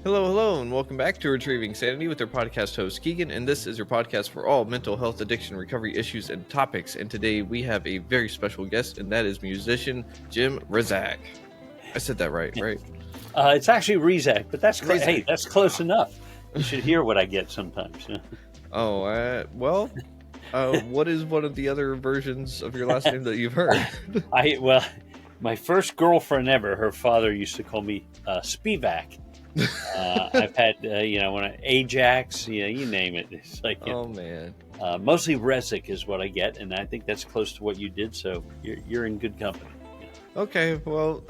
Hello, and welcome back to Retrieving Sanity with our podcast host, Keegan, and this is your podcast for all mental health, addiction, recovery issues, and topics. And today we have a very special guest, and that is musician Jim Rezac. I said that right? It's actually Rezac, but that's Rezac. Hey, that's close enough. You should hear what I get sometimes. What is one of the other versions of your last name that you've heard? My first girlfriend ever, her father used to call me Spivak. I've had, when Ajax, you name it. It's like, man. Mostly Rezak is what I get, and I think that's close to what you did, so you're in good company. Okay, well,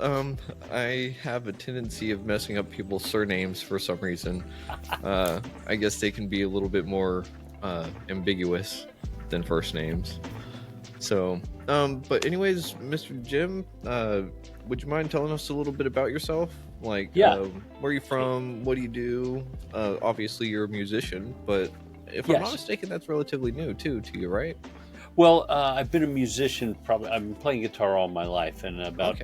I have a tendency of messing up people's surnames for some reason. I guess they can be a little bit more ambiguous than first names. So, but anyways, Mr. Jim, would you mind telling us a little bit about yourself? Like, where are you from? What do you do? Obviously, you're a musician, but if I'm not mistaken, that's relatively new to you, right? Well, I've been a musician, I've been playing guitar all my life, and about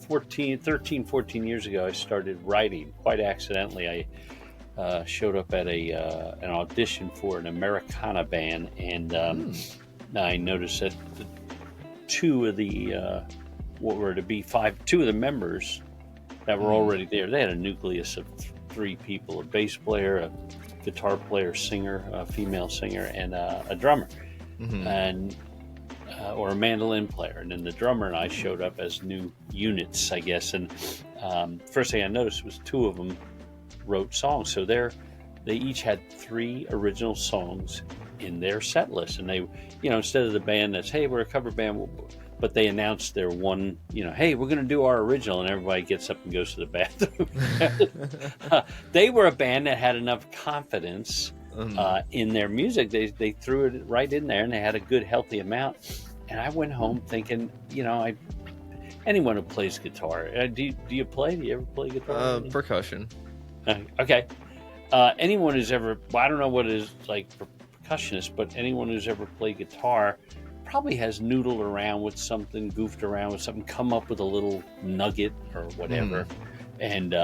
13, 14 years ago, I started writing quite accidentally. I showed up at an audition for an Americana band, and I noticed that two of the members that were already there, they had a nucleus of three people: a bass player, a guitar player, singer, a female singer, and a drummer, and or a mandolin player. And then the drummer and I showed up as new units, I guess. And first thing I noticed was two of them wrote songs. So they each had 3 original songs in their set list, and they, instead of the band that's, hey, we're a cover band, but they announced their one, hey, we're going to do our original, and everybody gets up and goes to the bathroom. They were a band that had enough confidence in their music. They threw it right in there, and they had a good, healthy amount. And I went home thinking, anyone who plays guitar, do you play? Do you ever play guitar? Percussion. Okay. Anyone who's ever, I don't know what it is like for percussionists, but anyone who's ever played guitar probably has noodled around with something, goofed around with something, come up with a little nugget or whatever, and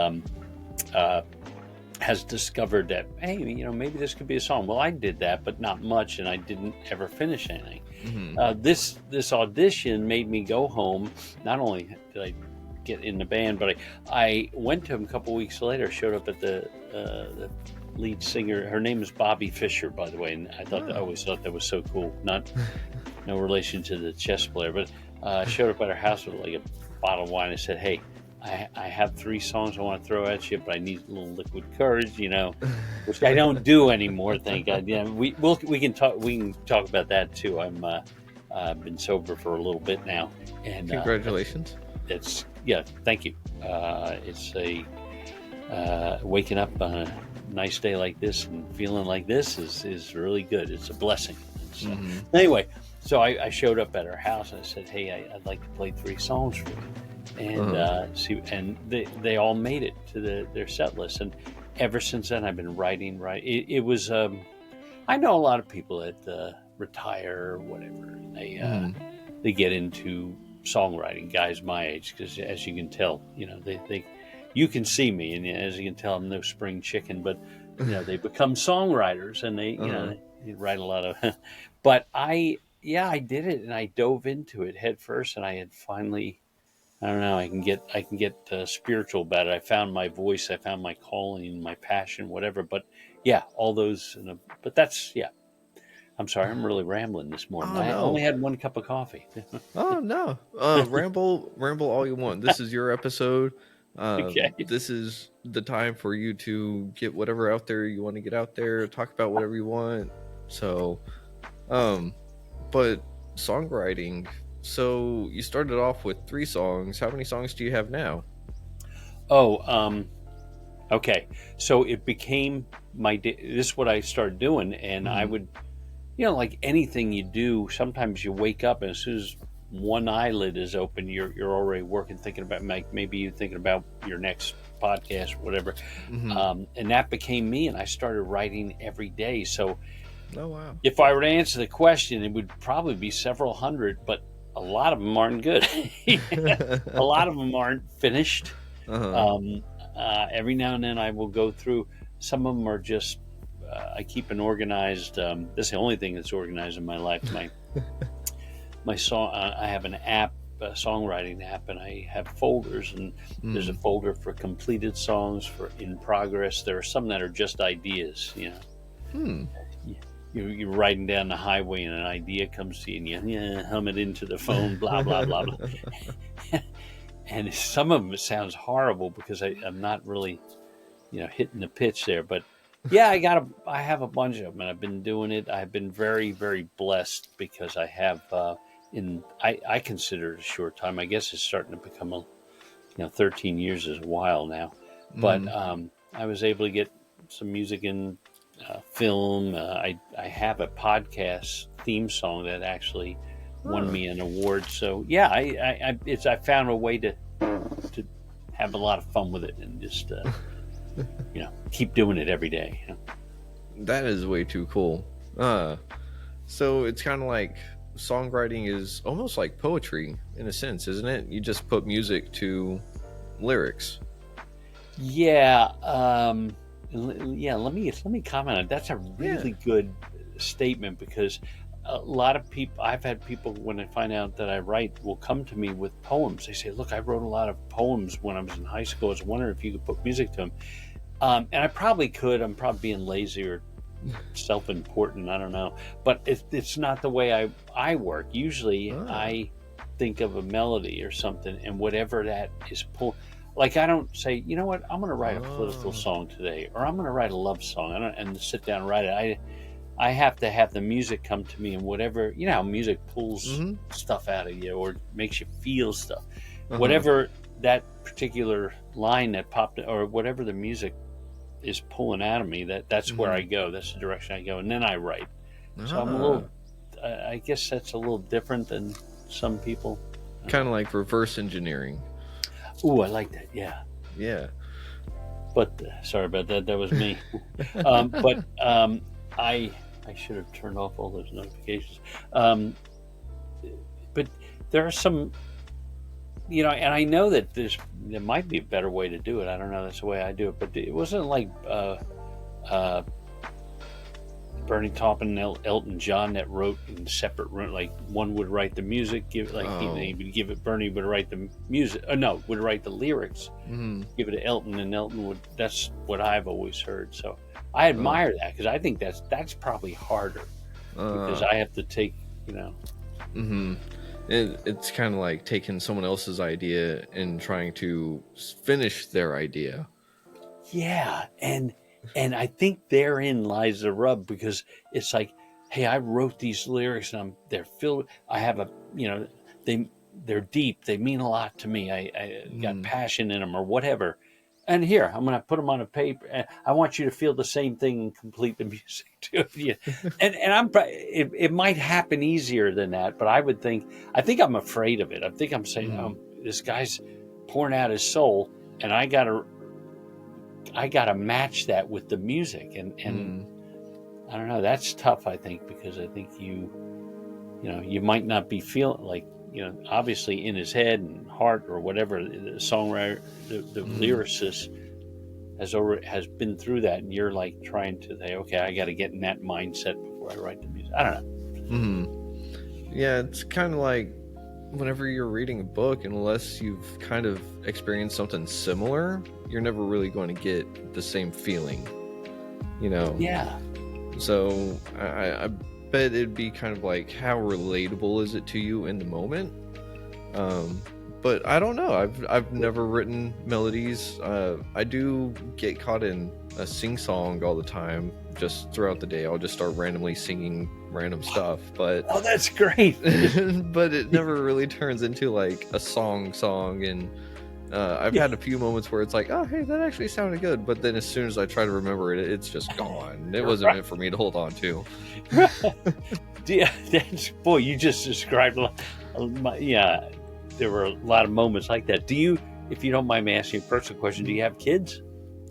has discovered that, hey, maybe this could be a song. Well, I did that, but not much, and I didn't ever finish anything. This audition made me go home. Not only did I get in the band, but I went to him a couple weeks later, showed up at the lead singer. Her name is Bobby Fischer, by the way, and I always thought that was so cool. No relation to the chess player, but showed up at her house with like a bottle of wine and said, hey, I have 3 songs I want to throw at you, but I need a little liquid courage, which I don't do anymore, thank God. We can talk about that too. I've been sober for a little bit now, and congratulations. Thank you. It's a waking up on a nice day like this and feeling like this is really good. It's a blessing. So, anyway, so I showed up at her house and I said, hey, I'd like to play 3 songs for you, and they all made it to their set list. And ever since then, I've been writing. It was I know a lot of people that retire or whatever. And they get into songwriting, guys my age, because as you can tell, you can see me, and as you can tell, I'm no spring chicken, but they become songwriters, and they write a lot of. But I did it, and I dove into it head first, and I had finally, I don't know, I can get spiritual about it. I found my voice, I found my calling, my passion, whatever. But all those. But that's I'm sorry, I'm really rambling this morning. I only had 1 cup of coffee. Oh no, ramble all you want. This is your episode. Okay. This is the time for you to get whatever out there you want to get out there. Talk about whatever you want. So, but songwriting. So you started off with 3 songs. How many songs do you have now? Okay. So it became this is what I started doing, and I would. Like anything you do, sometimes you wake up and as soon as one eyelid is open, you're already working, thinking about maybe you're thinking about your next podcast, whatever. And that became me, and I started writing every day. So, if I were to answer the question, it would probably be several hundred, but a lot of them aren't good. A lot of them aren't finished. every now and then I will go through. Some of them are just I keep an organized. This is the only thing that's organized in my life. My song. I have an app, a songwriting app, and I have folders. And there's a folder for completed songs, for in progress. There are some that are just ideas. You're riding down the highway and an idea comes to you and you hum it into the phone, blah, blah, blah, blah. And some of them, it sounds horrible because I'm not really, hitting the pitch there. But yeah, I have a bunch of them and I've been doing it. I've been very, very blessed because I have, I consider it a short time. I guess it's starting to become 13 years is a while now. But I was able to get some music in film. I have a podcast theme song that actually won me an award. So yeah, I found a way to have a lot of fun with it and just keep doing it every day. That is way too cool. So it's kind of like songwriting is almost like poetry in a sense, isn't it? You just put music to lyrics. Yeah. Let me comment on it. That's a really good statement because a lot of people, I've had people when they find out that I write will come to me with poems. They say, look, I wrote a lot of poems when I was in high school. I was wondering if you could put music to them. And I probably could. I'm probably being lazy or self-important. I don't know. But it's not the way I work. Usually I think of a melody or something and whatever that is like, I don't say, you know what, I'm going to write a political song today, or I'm going to write a love song and sit down and write it. I have to have the music come to me and whatever, how music pulls stuff out of you or makes you feel stuff. Whatever that particular line that popped or whatever the music is pulling out of me, that's where I go. That's the direction I go. And then I write. So I'm a little, I guess that's a little different than some people. Kind of like reverse engineering. Ooh, I like that. Yeah. Yeah. But sorry about that. That was me. I should have turned off all those notifications. But there are some, and I know that there might be a better way to do it. I don't know. That's the way I do it. But it wasn't like Bernie Taupin and Elton John that wrote in separate rooms. Like one would write the music, he would give it. Bernie would write the music. Would write the lyrics, give it to Elton, and Elton would. That's what I've always heard. So I admire that because I think that's probably harder because I have to take. It's kind of like taking someone else's idea and trying to finish their idea. Yeah, and I think therein lies the rub because it's like, hey, I wrote these lyrics and they're filled. I have they're deep. They mean a lot to me. I got passion in them or whatever. And here, I'm going to put them on a paper. And I want you to feel the same thing and complete the music too. Yeah. and it might happen easier than that, but I think I'm afraid of it. I think I'm saying, this guy's pouring out his soul and I got to match that with the music. And I don't know, that's tough, I think, because I think you might not be feeling like, obviously in his head and heart or whatever, the songwriter, the lyricist has been through that, and you're like trying to say, okay, I got to get in that mindset before I write the music. I don't know. Yeah, it's kind of like whenever you're reading a book, unless you've kind of experienced something similar, you're never really going to get the same feeling, Yeah. So I bet it'd be kind of like, how relatable is it to you in the moment? But I don't know. I've never written melodies. I do get caught in a sing-song all the time. Just throughout the day, I'll just start randomly singing random stuff. But that's great. But it never really turns into like a song. And I've had a few moments where it's like, oh, hey, that actually sounded good. But then as soon as I try to remember it, it's just gone. It wasn't meant for me to hold on to. Yeah, boy, you just described. Yeah, there were a lot of moments like that. Do you, if you don't mind me asking a personal question, do you have kids?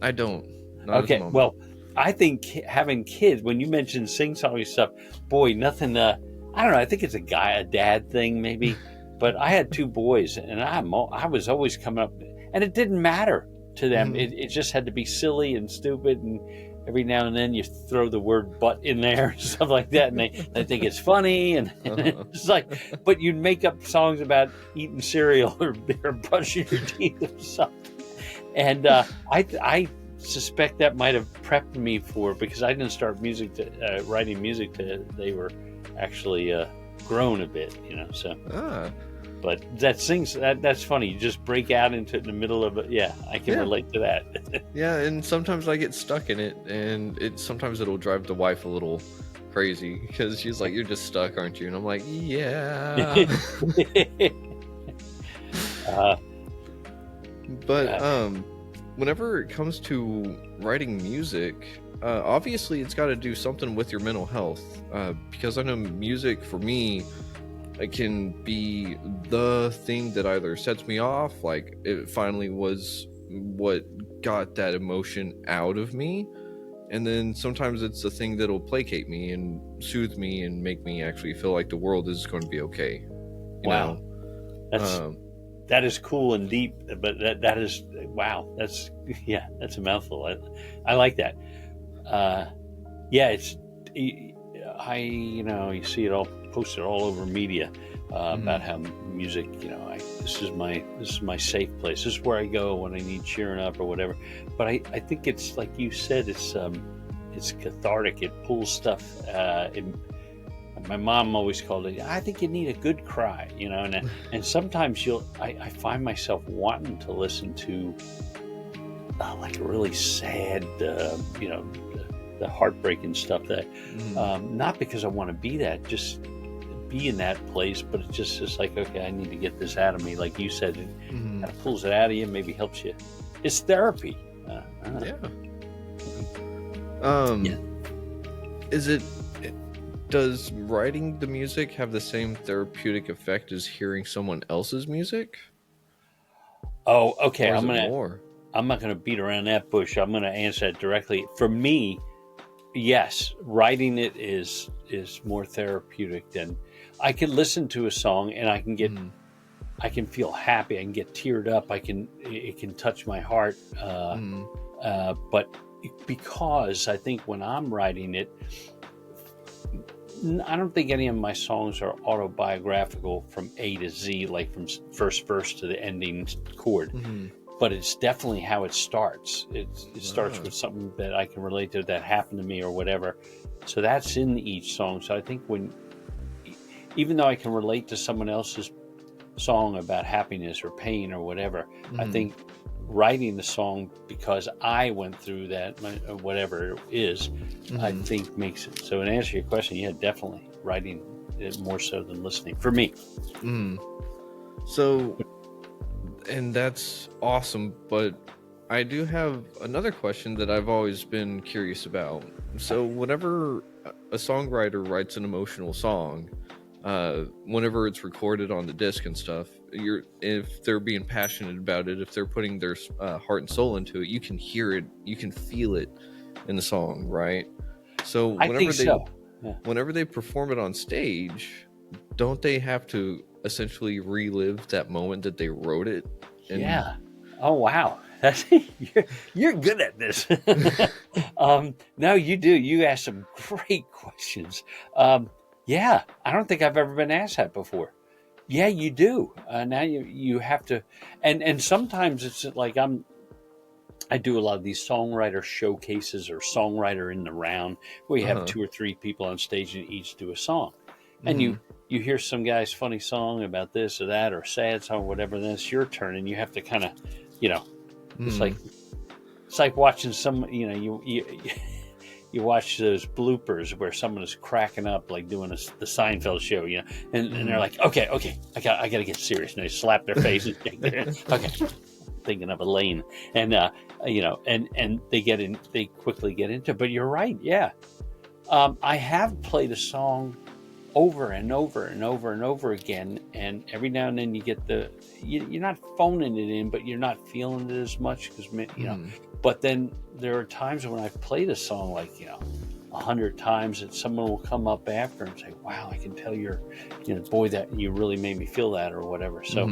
I don't. Not okay, well, I think having kids, when you mentioned sing-songy stuff, boy, nothing. I don't know. I think it's a dad thing, maybe. But I had two boys, and I was always coming up, and it didn't matter to them. It just had to be silly and stupid, and every now and then you throw the word "but" in there and stuff like that, and they think it's funny, and it's like, but you'd make up songs about eating cereal or brushing your teeth or something, and I suspect that might have prepped me for, because I didn't start writing music till they were actually grown a bit, so. But that's funny. You just break out into it in the middle of it. Yeah, I can relate to that. Yeah, and sometimes I get stuck in it, and sometimes it'll drive the wife a little crazy, because she's like, "You're just stuck, aren't you?" And I'm like, "Yeah." But whenever it comes to writing music, obviously it's got to do something with your mental health, because I know music for me, it can be the thing that either sets me off, like it finally was what got that emotion out of me, and then sometimes it's the thing that'll placate me and soothe me and make me actually feel like the world is going to be okay. Wow, that is cool and deep, but that is, wow, that's a mouthful. I like that. It's you see it all posted all over media about how music, this is my safe place. This is where I go when I need cheering up or whatever. But I think it's like you said, it's cathartic. It pulls stuff. My mom always called it, I think you need a good cry, and sometimes I find myself wanting to listen to like a really sad, the heartbreaking stuff that, not because I want to be that, just be in that place, but it's just like, okay, I need to get this out of me. Like you said, it kind of pulls it out of you, maybe helps you. It's therapy. Does writing the music have the same therapeutic effect as hearing someone else's music? Oh, okay. I'm not going to beat around that bush. I'm going to answer that directly. For me, yes, writing it is more therapeutic than, I can listen to a song and I can get, I can feel happy. I can get teared up. It can touch my heart. But because I think when I'm writing it, I don't think any of my songs are autobiographical from A to Z, like from first verse to the ending chord. But it's definitely how it starts. It starts with something that I can relate to, that happened to me or whatever. So that's in each song. So I think even though I can relate to someone else's song about happiness or pain or whatever, I think writing the song because I went through that, whatever it is, I think makes it. So in answer to your question, yeah, definitely writing it more so than listening for me. So, and that's awesome, but I do have another question that I've always been curious about. So whenever a songwriter writes an emotional song, whenever it's recorded on the disc and stuff, if they're being passionate about it, if they're putting their heart and soul into it, you can hear it, you can feel it in the song, right? So whenever they perform it on stage, don't they have to essentially relive that moment that they wrote it? Oh wow. You're good at this. No, you do. You ask some great questions. I don't think I've ever been asked that before. Yeah, you do. Now you have to, and sometimes it's like I do a lot of these songwriter showcases or songwriter in the round where you have 2 or 3 people on stage and each do a song, and you hear some guy's funny song about this or that or sad song or whatever. Then it's your turn, and you have to kind of, it's like watching some, you watch those bloopers where someone is cracking up, like doing the Seinfeld show, and they're like, okay, I got to get serious. And they slap their faces. Okay, thinking of Elaine, and and they quickly get into. But you're right, yeah. I have played a song over and over and over and over again, and every now and then you get you're not phoning it in, but you're not feeling it as much because But then there are times when I've played a song like 100 times that someone will come up after and say, "Wow, I can tell you're, boy, that you really made me feel that," or whatever. So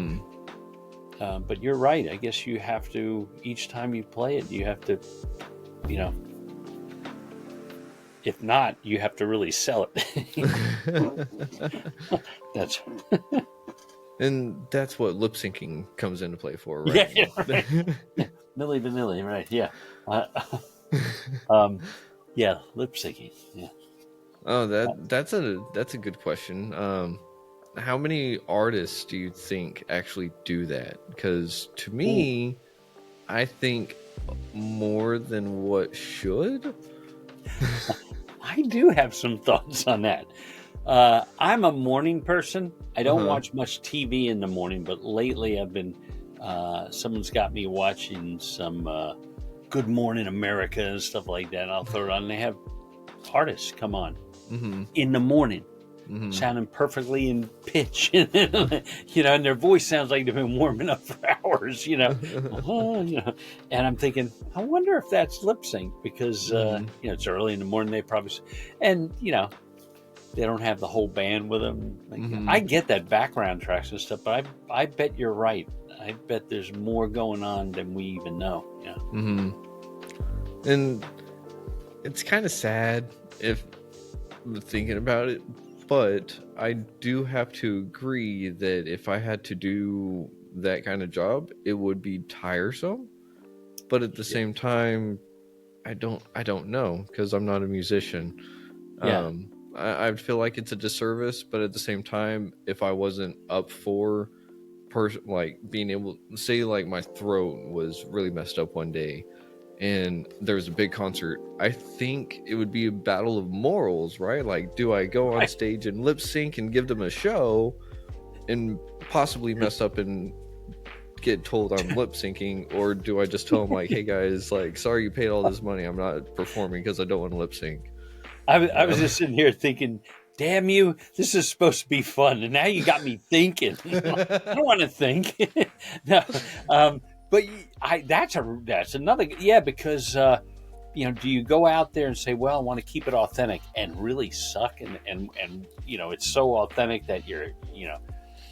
But you're right. I guess you have to, each time you play it, you have to, you know, if not, you have to really sell it. That's And that's what lip syncing comes into play for, yeah, right? yeah, right. Yeah. Milli Vanilli, right? Yeah, yeah, lip syncing. Yeah. Oh, that's a good question. How many artists do you think actually do that? Because to Ooh, me, I think more than what should. I do have some thoughts on that. I'm a morning person. I don't Uh-huh. watch much TV in the morning, but lately I've been. Someone's got me watching some Good Morning America and stuff like that. And I'll throw it on. And they have artists come on Mm-hmm. in the morning, Mm-hmm. sounding perfectly in pitch, you know, and their voice sounds like they've been warming up for hours, you know. You know. And I'm thinking, I wonder if that's lip sync because Mm-hmm. you know, it's early in the morning. They probably, and you know, they don't have the whole band with them. Like, Mm-hmm. I get that background tracks and stuff, but I bet you're right. I bet there's more going on than we even know. Yeah. Mm-hmm. And it's kind of sad if thinking about it, but I do have to agree that if I had to do that kind of job, it would be tiresome. But at the Yeah. same time, I don't know because I'm not a musician. Yeah. I feel like it's a disservice, but at the same time, if I wasn't up for like being able, say like my throat was really messed up one day and there was a big concert, I think it would be a battle of morals, right? Like, do I go on stage and lip sync and give them a show and possibly mess up and get told I'm lip syncing, or do I just tell them like, hey guys, like, sorry you paid all this money, I'm not performing because I don't want to lip sync. I was just sitting here thinking, damn you, this is supposed to be fun. And now you got me thinking. I don't want to think. No, but that's another, yeah, because, you know, do you go out there and say, well, I want to keep it authentic and really suck? And you know, it's so authentic that you're, you know,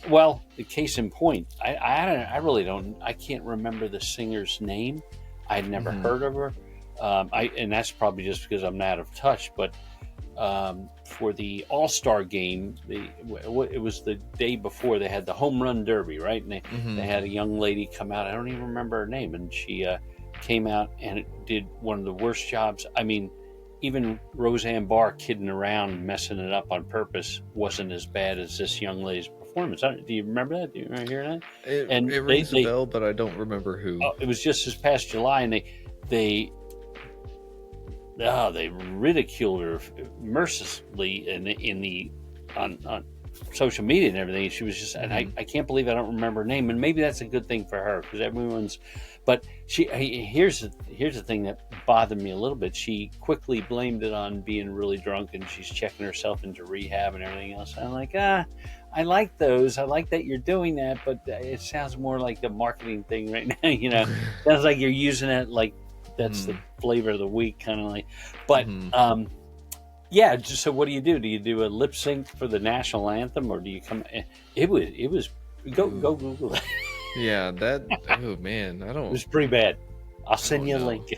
well, the case in point, I really don't, I can't remember the singer's name. I'd never heard of her. And that's probably just because I'm out of touch. But for the All-Star game, it was the day before they had the home run derby, right? And they had a young lady come out. I don't even remember her name, and she came out and did one of the worst jobs. I mean, even Roseanne Barr kidding around, messing it up on purpose, wasn't as bad as this young lady's performance. Do you remember that? Do you remember hearing that? It rings a bell, but I don't remember who. It was just this past July, and they ridiculed her mercilessly on social media and everything. She was just, and I can't believe I don't remember her name. And maybe that's a good thing for her because everyone's. But here's the thing that bothered me a little bit. She quickly blamed it on being really drunk, and she's checking herself into rehab and everything else. I'm like, I like those. I like that you're doing that, but it sounds more like a marketing thing right now. You know, sounds like you're using it like that's the flavor of the week, kind of like. But yeah. Just so, what do you do? Do you do a lip sync for the national anthem, or do you come? It was go Google it. Yeah, that. Oh man, I don't. It was pretty bad. I'll send you a link.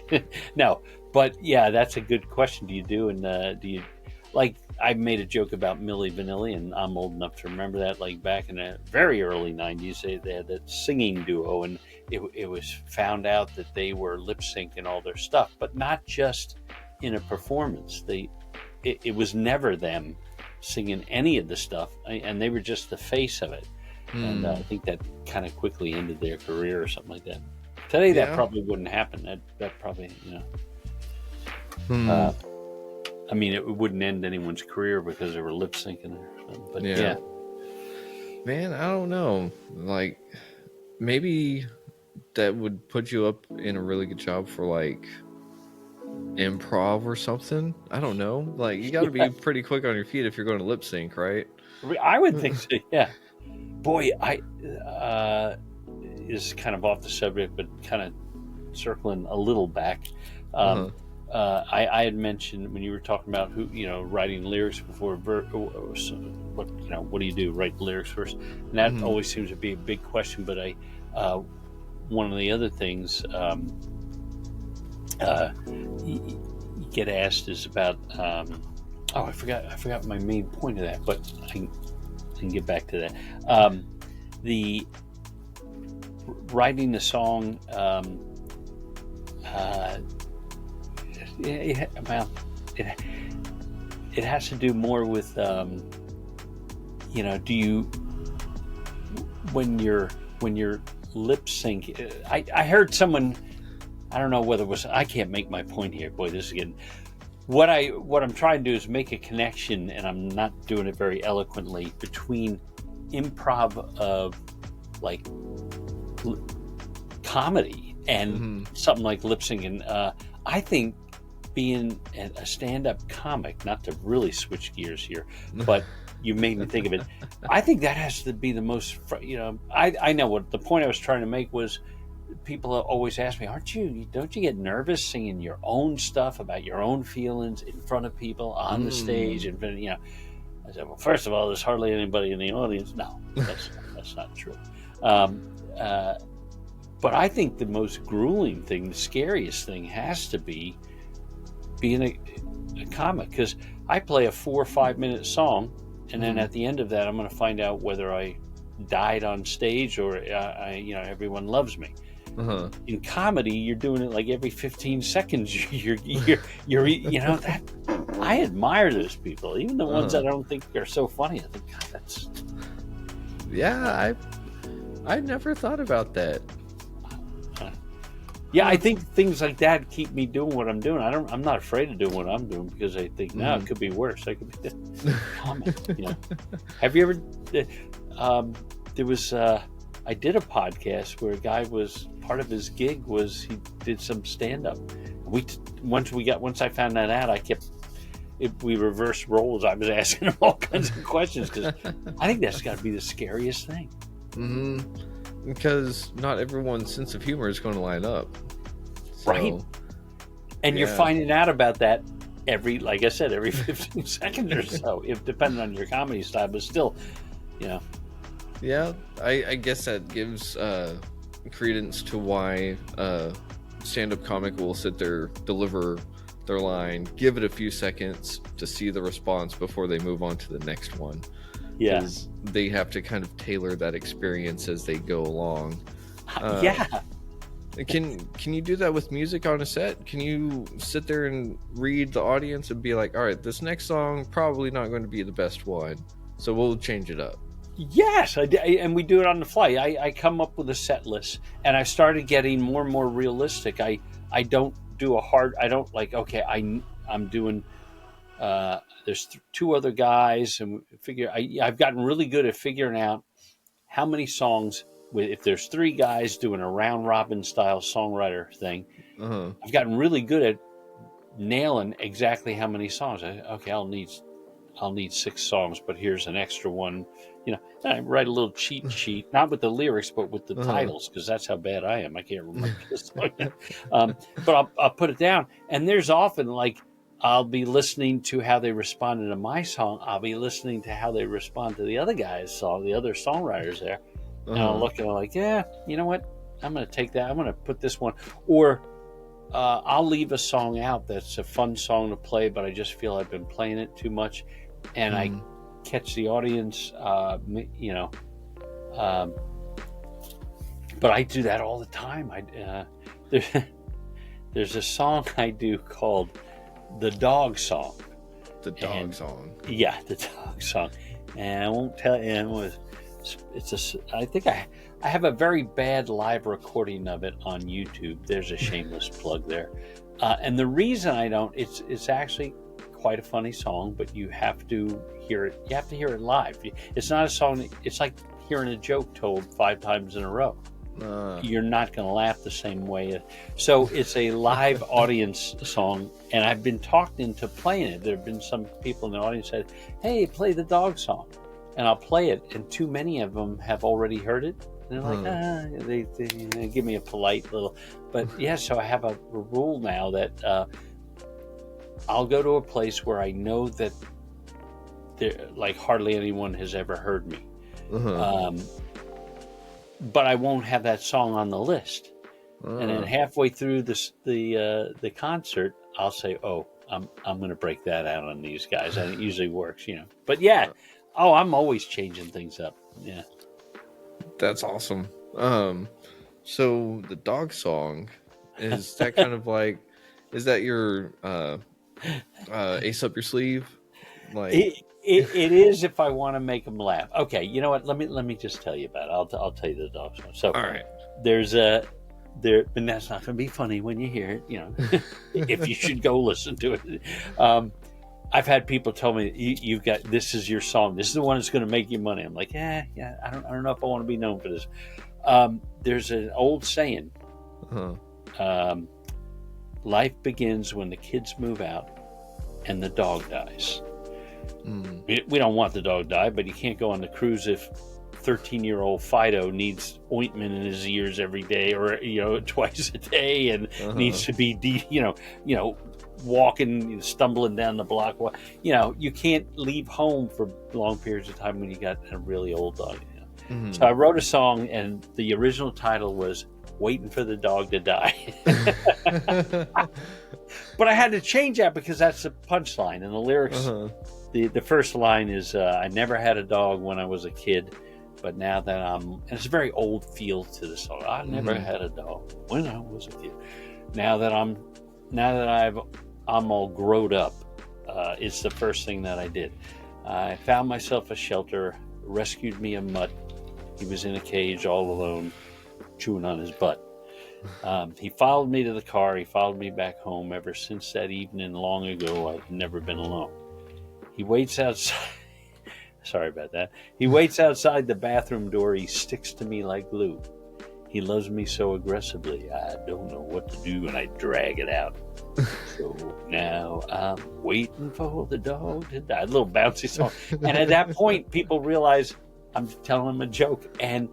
No, but yeah, that's a good question. Do you do, and do you, like, I made a joke about Milli Vanilli, and I'm old enough to remember that. Like back in the very early '90s, they had that singing duo, and it was found out that they were lip syncing all their stuff, but not just in a performance. It was never them singing any of the stuff, and they were just the face of it. And I think that kind of quickly ended their career or something like that. Today, that probably wouldn't happen. That probably, you know. I mean, it wouldn't end anyone's career because they were lip syncing or something. But yeah. Man, I don't know. Like, maybe that would put you up in a really good job for like improv or something. I don't know. Like, you got to be pretty quick on your feet if you're going to lip sync, right? I would think so. Yeah. Boy, is kind of off the subject, but kind of circling a little back. I had mentioned when you were talking about who, you know, writing lyrics before what do you do? Write the lyrics first, and that always seems to be a big question. But one of the other things you get asked is about. I forgot my main point of that, but I can get back to that. The writing the song. It has to do more with do you when you're lip sync. I heard someone, I don't know whether it was, I can't make my point here. Boy, this is getting, what I'm trying to do is make a connection, and I'm not doing it very eloquently, between improv of like comedy and something like lip syncing. I think being a stand-up comic, not to really switch gears here, but you made me think of it. I think that has to be the most, I know what the point I was trying to make was, people always ask me, don't you get nervous singing your own stuff about your own feelings in front of people on the stage? And, I said, well, first of all, there's hardly anybody in the audience. No, that's not true. But I think the most grueling thing, the scariest thing, has to be being a comic, because I play a 4 or 5 minute song, and then at the end of that, I'm going to find out whether I died on stage or everyone loves me. In comedy, you're doing it like every 15 seconds. You're that. I admire those people, even the ones that I don't think are so funny. I think, God, that's. Yeah, I never thought about that. Yeah, I think things like that keep me doing what I'm doing. I'm not afraid of doing what I'm doing, because I think, no, it could be worse. I could be comic. Have you ever? There was. I did a podcast where a guy was, part of his gig was he did some stand up. Once I found that out, we reversed roles. I was asking him all kinds of questions, because I think that's got to be the scariest thing. Because not everyone's sense of humor is going to line up. So, right. And you're finding out about that every 15 seconds or so, if depending on your comedy style, but still, Yeah, I guess that gives credence to why stand-up comic will sit there, deliver their line, give it a few seconds to see the response before they move on to the next one. Yeah. They have to kind of tailor that experience as they go along. Can you do that with music on a set? Can you sit there and read the audience and be like, all right, this next song probably not going to be the best one, so we'll change it up? Yes, and we do it on the fly. I come up with a set list, and I started getting more and more realistic. I don't do I don't like, okay, I'm doing, there's 2 other guys, and I've gotten really good at figuring out how many songs, if there's 3 guys doing a round robin style songwriter thing. I've gotten really good at nailing exactly how many songs. I'll need 6 songs, but here's an extra one. I write a little cheat sheet, not with the lyrics, but with the titles, because that's how bad I am. I can't remember this song. But I'll put it down, and there's often, like, I'll be listening to how they responded to my song. I'll be listening to how they respond to the other guy's song, the other songwriters there. And I'll look and I'm like, yeah, you know what? I'm going to take that. I'm going to put this one. Or I'll leave a song out that's a fun song to play, but I just feel I've been playing it too much. And I catch the audience, but I do that all the time. There's a song I do called The Dog Song. The dog song. Yeah, the dog song. And I won't tell you, I think I have a very bad live recording of it on YouTube. There's a shameless plug there. And the reason I don't, it's actually quite a funny song, but you have to hear it. You have to hear it live. It's not a song. It's like hearing a joke told 5 times in a row. You're not going to laugh the same way. So it's a live audience song, and I've been talked into playing it. There have been some people in the audience said, "Hey, play the dog song," and I'll play it, and too many of them have already heard it. And they're like, they give me a polite little. But yeah, so I have a rule now that I'll go to a place where I know that hardly anyone has ever heard me. but I won't have that song on the list. And then halfway through the concert, I'll say, "Oh, I'm going to break that out on these guys," and it usually works, you know. But yeah, I'm always changing things up. Yeah, That's awesome. So the dog song, is that kind of like, is that your ace up your sleeve? Like, it is if I want to make them laugh. Okay, you know what? Let me just tell you about it. I'll tell you the dog song. So all right. there's and that's not going to be funny when you hear it, you know. If you should go listen to it. I've had people tell me, you've got, this is your song, this is the one that's going to make you money. I'm like, yeah, I don't know if I want to be known for this. There's an old saying, life begins when the kids move out and the dog dies. We don't want the dog to die, but you can't go on the cruise if 13-year-old Fido needs ointment in his ears every day, or twice a day, and needs to be walking, stumbling down the block. You can't leave home for long periods of time when you got a really old dog. So I wrote a song, and the original title was "Waiting for the Dog to Die." But I had to change that because that's the punchline, and the lyrics. The first line is, "I never had a dog when I was a kid, but now that and it's a very old feel to the song. I never had a dog when I was a kid. Now that I'm all grown up, it's the first thing that I did. I found myself a shelter, rescued me a mutt. He was in a cage all alone, chewing on his butt. He followed me to the car. He followed me back home. Ever since that evening long ago, I've never been alone. He waits outside." Sorry about that. "He waits outside the bathroom door. He sticks to me like glue. He loves me so aggressively, I don't know what to do, and I drag it out. So now I'm waiting for the dog to die." A little bouncy song. And at that point, people realize I'm telling them a joke. And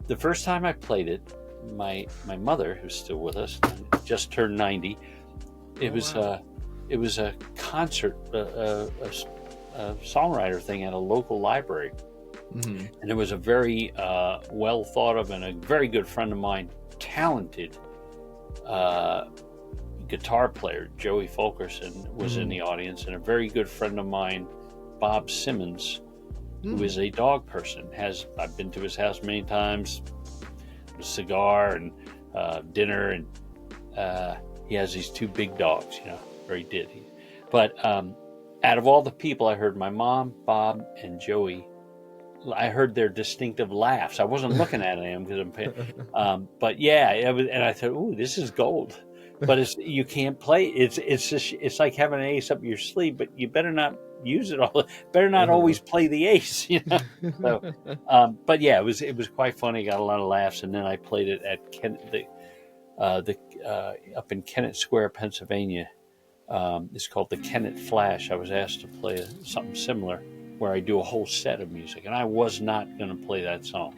the first time I played it, my mother, who's still with us, just turned 90. It was a concert, a songwriter thing at a local library. And it was a very well thought of and a very good friend of mine, talented guitar player, Joey Fulkerson, was in the audience, and a very good friend of mine, Bob Simmons, who is a dog person. I've been to his house many times, a cigar and dinner, and he has these two big dogs, or he did. But out of all the people, I heard my mom, Bob, and Joey. I heard their distinctive laughs. I wasn't looking at them because I'm paying. But yeah, and I thought, "Ooh, this is gold." But you can't play. It's like having an ace up your sleeve, but you better not use it all. Better not always play the ace, So, but yeah, it was quite funny. Got a lot of laughs, and then I played it at up in Kennett Square, Pennsylvania. It's called the Kennett Flash. I was asked to play something similar, where I do a whole set of music, and I was not going to play that song.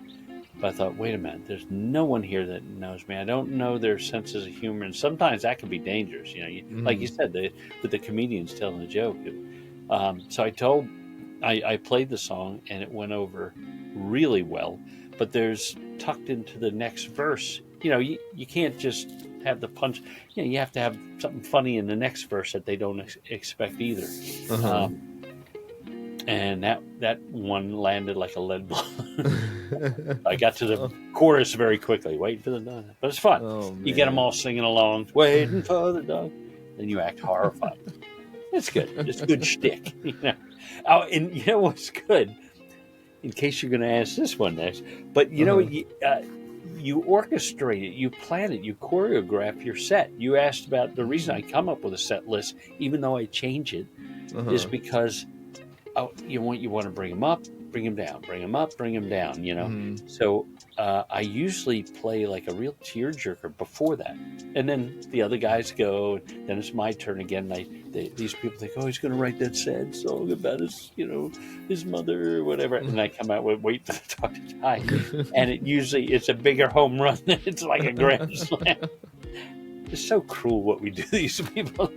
But I thought, wait a minute, there's no one here that knows me. I don't know their senses of humor, and sometimes that can be dangerous. Like you said, with the comedians telling a joke. So I played the song, and it went over really well. But there's tucked into the next verse. You can't just have the punch. You have to have something funny in the next verse that they don't expect either. And that one landed like a lead balloon. I got to the chorus very quickly, waiting for the dog. But it's fun. You get them all singing along, waiting for the dog. Then you act horrified. It's good. It's good shtick. Oh, and you know what's good? In case you're going to ask this one next. But you orchestrate it, you plan it, you choreograph your set. You asked about the reason I come up with a set list, even though I change it, is because you want to bring them up, bring them down, bring them up, bring them down. So I usually play like a real tearjerker before that, and then the other guys go, and then it's my turn again. These people think, "Oh, he's going to write that sad song about his mother or whatever," and I come out with "Wait for the Dog to Die," and it's a bigger home run than it's like a grand slam. It's so cruel what we do to these people.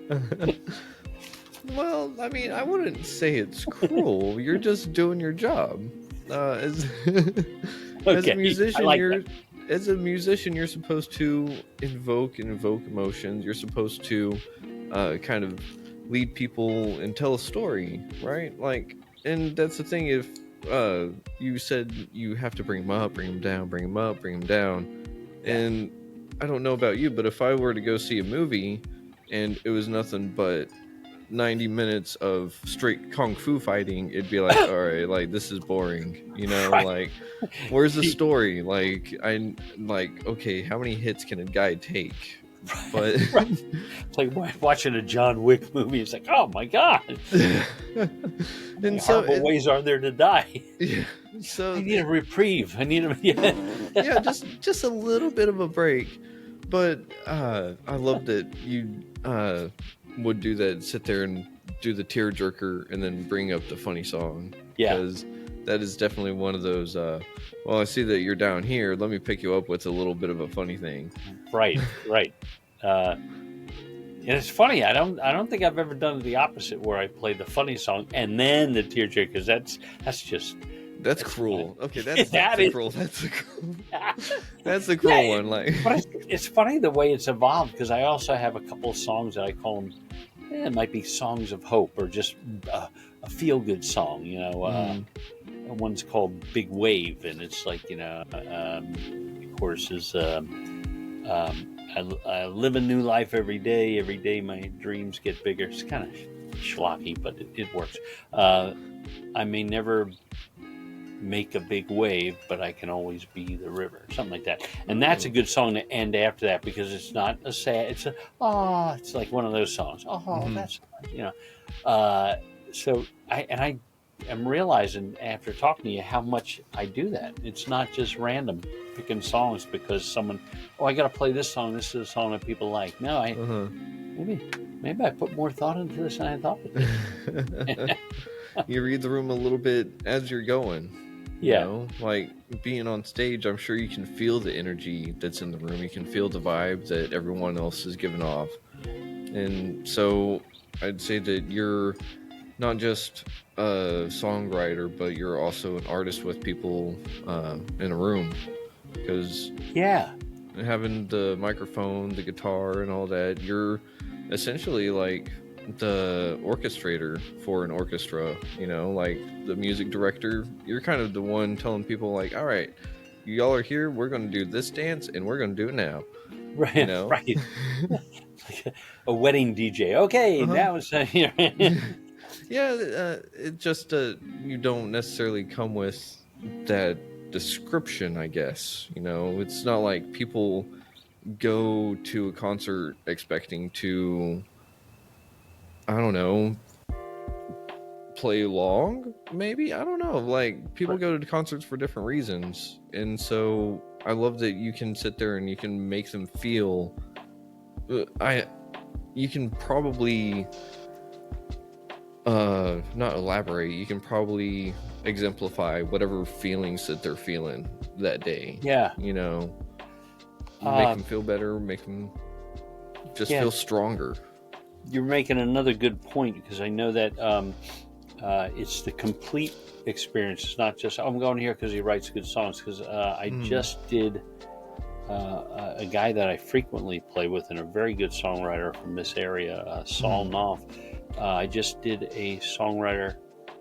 Well, I mean, I wouldn't say it's cruel. You're just doing your job. As a Okay, I musician, like that. you're supposed to invoke emotions. You're supposed to kind of lead people and tell a story, right? Like, and that's the thing. If you said you have to bring them up, bring them down, bring them up, bring them down, Yeah. and I don't know about you, but if I were to go see a movie and it was nothing but 90 minutes of straight kung fu fighting, it'd be like, all right, like this is boring, Right. like where's the story? Like, okay, how many hits can a guy take? But Right. It's like watching a John Wick movie. It's like, oh my god, how many and so horrible ways are there to die? yeah, so I need a reprieve. I need a yeah, just a little bit of a break. But I love that you would do that, sit there and do the tearjerker and then bring up the funny song. Yeah. Because that is definitely one of those, well, I see that you're down here. Let me pick you up with a little bit of a funny thing. Right. And it's funny. I don't think I've ever done the opposite, where I play the funny song and then the tearjerker, because that's cruel. funny. Okay, that's cruel. That's a cruel Yeah, one. Like, but it's funny the way it's evolved, because I also have a couple of songs that I call them. It might be songs of hope, or just a feel-good song. One's called Big Wave, and it's like, of course, is I live a new life every day. Every day my dreams get bigger. It's kind of schlocky, but it works. I may never make a big wave, but I can always be the river, something like that. And that's a good song to end after that, because it's not a sad, it's like one of those songs. That's so I am realizing after talking to you how much I do that. It's not just random picking songs because I got to play this song. This is a song that people like. No, maybe I put more thought into this than I thought I did. You read the room a little bit as you're going. Yeah. Like being on stage, I'm sure you can feel the energy that's in the room. You can feel the vibe that everyone else is giving off. And so I'd say that you're not just a songwriter, but you're also an artist with people in a room. Because having the microphone, the guitar, and all that, you're essentially like the orchestrator for an orchestra, like the music director. You're kind of the one telling people, like, all right, y'all are here, we're going to do this dance and we're going to do it now. Right. Right. Like a wedding DJ. Okay, now it's yeah, it just you don't necessarily come with that description, I guess. It's not like people go to a concert expecting to, I don't know, play along, maybe. I don't know. Like, people go to concerts for different reasons. And so I love that you can sit there and you can make them feel. You can probably not elaborate. You can probably exemplify whatever feelings that they're feeling that day. Yeah. Make them feel better, make them just feel stronger. You're making another good point, because I know that it's the complete experience. It's not just, I'm going here because he writes good songs, because I just did a guy that I frequently play with, and a very good songwriter from this area, Saul Knopf. I just did a songwriter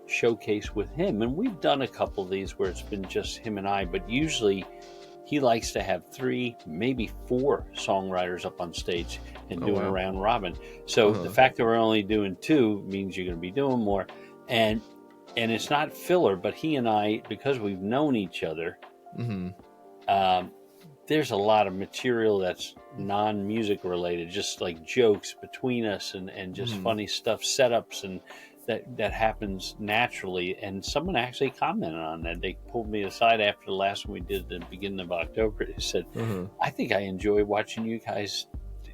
showcase with him, and we've done a couple of these where it's been just him and I, but usually he likes to have 3, maybe 4 songwriters up on stage and doing a round robin. So the fact that we're only doing 2 means you're going to be doing more. And it's not filler, but he and I, because we've known each other, there's a lot of material that's non-music related, just like jokes between us and just funny stuff, setups, and that happens naturally. And someone actually commented on that. They pulled me aside after the last one we did at the beginning of October. They said, I think I enjoy watching you guys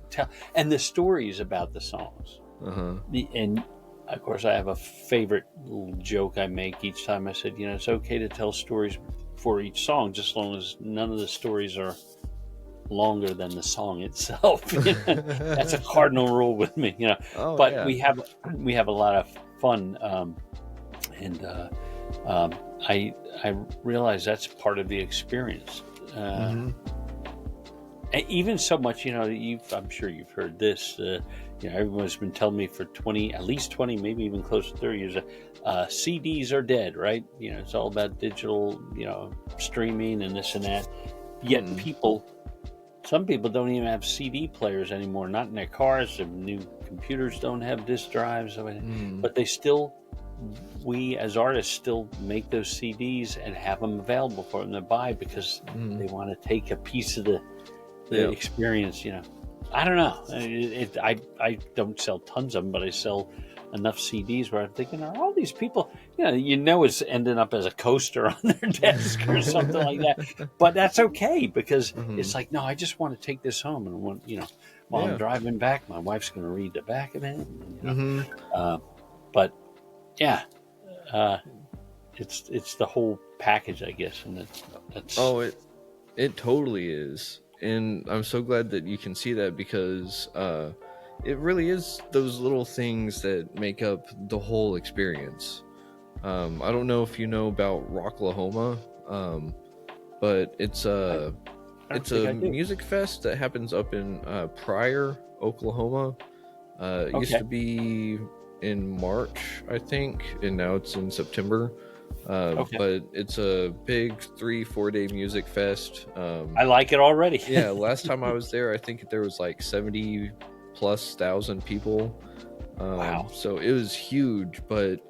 tell, and the stories about the songs. And of course, I have a favorite little joke I make each time. I said, it's okay to tell stories for each song, just as long as none of the stories are longer than the song itself. That's a cardinal rule with me, we have a lot of fun, and I realize that's part of the experience. Mm-hmm. Even so much, I'm sure you've heard this. Everyone's been telling me for at least 20, maybe even close to 30 years, CDs are dead, right? It's all about digital, streaming and this and that. Yet some people don't even have CD players anymore, not in their cars. The new computers don't have disk drives, but we as artists still make those CDs and have them available for them to buy because they want to take a piece of the experience. I don't know. I don't sell tons of them, but I sell enough CDs where I'm thinking, are all these people, it's ending up as a coaster on their desk or something like that. But that's okay because it's like, no, I just want to take this home and while I'm driving back, my wife's going to read the back of it. But yeah, it's the whole package, I guess, and that's. Oh, it totally is. And I'm so glad that you can see that because it really is those little things that make up the whole experience. I don't know if you know about Rocklahoma, but it's a music fest that happens up in Pryor, Oklahoma. It used to be in March, I think, and now it's in September. But it's a big 3-4 day music fest. I like it already. Yeah, last time I was there, I think there was like 70,000+ people. Wow! So it was huge, but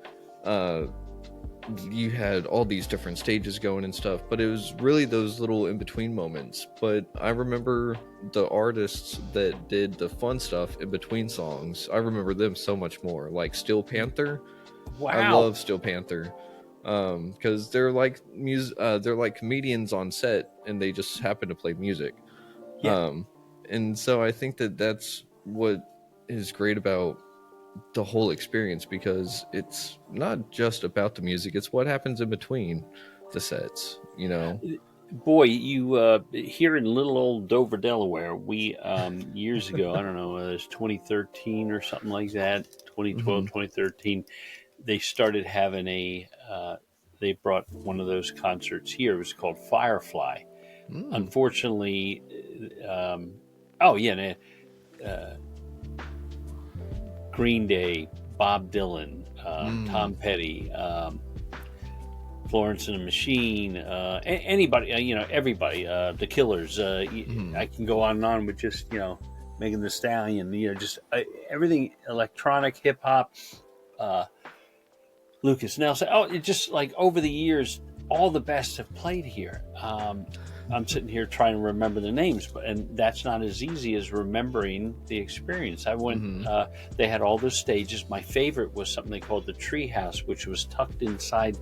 you had all these different stages going and stuff. But it was really those little in between moments. But I remember the artists that did the fun stuff in between songs. I remember them so much more. Like Steel Panther. Wow! I love Steel Panther. Because they're like they're like comedians on set, and they just happen to play music. And so I think that that's what is great about the whole experience, because it's not just about the music; it's what happens in between the sets. Boy, you here in little old Dover, Delaware, we years ago, I don't know, it was 2013 or something like that, 2012, 2013. They started having they brought one of those concerts here. It was called Firefly. Unfortunately, Green Day, Bob Dylan, Tom Petty, Florence and the Machine, anybody, everybody, the Killers. I can go on and on with just, Megan Thee Stallion, just everything, electronic, hip hop, Lucas Nelson. Oh, it just like over the years, all the best have played here. I'm sitting here trying to remember the names, and that's not as easy as remembering the experience. I went, they had all those stages. My favorite was something they called the Tree House, which was tucked inside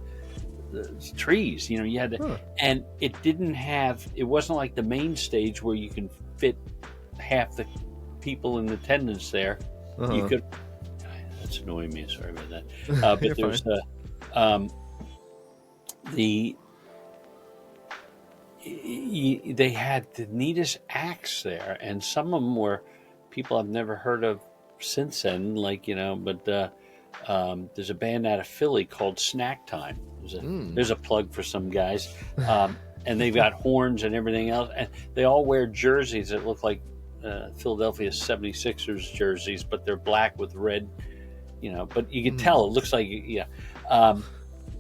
the trees. You had to, and it wasn't like the main stage where you can fit half the people in attendance there. You could. That's annoying me. Sorry about that. But there's they had the neatest acts there, and some of them were people I've never heard of since then. But there's a band out of Philly called Snack Time. There's a plug for some guys, and they've got horns and everything else, and they all wear jerseys that look like Philadelphia 76ers jerseys, but they're black with red. But you can tell it looks like,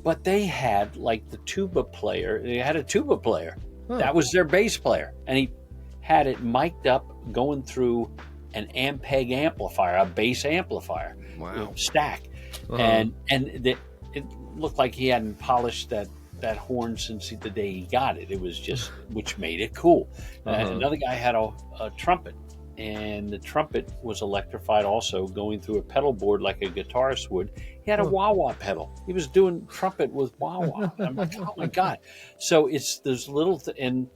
but they had like the tuba player. They had a tuba player. That was their bass player. And he had it mic'd up going through an Ampeg amplifier, a bass amplifier. Wow. Stack. And it looked like he hadn't polished that horn since the day he got it. It was just, which made it cool. Another guy had a trumpet. And the trumpet was electrified also, going through a pedal board like a guitarist would. He had a wah-wah pedal. He was doing trumpet with wah-wah. I'm like, oh my God. So it's those little, and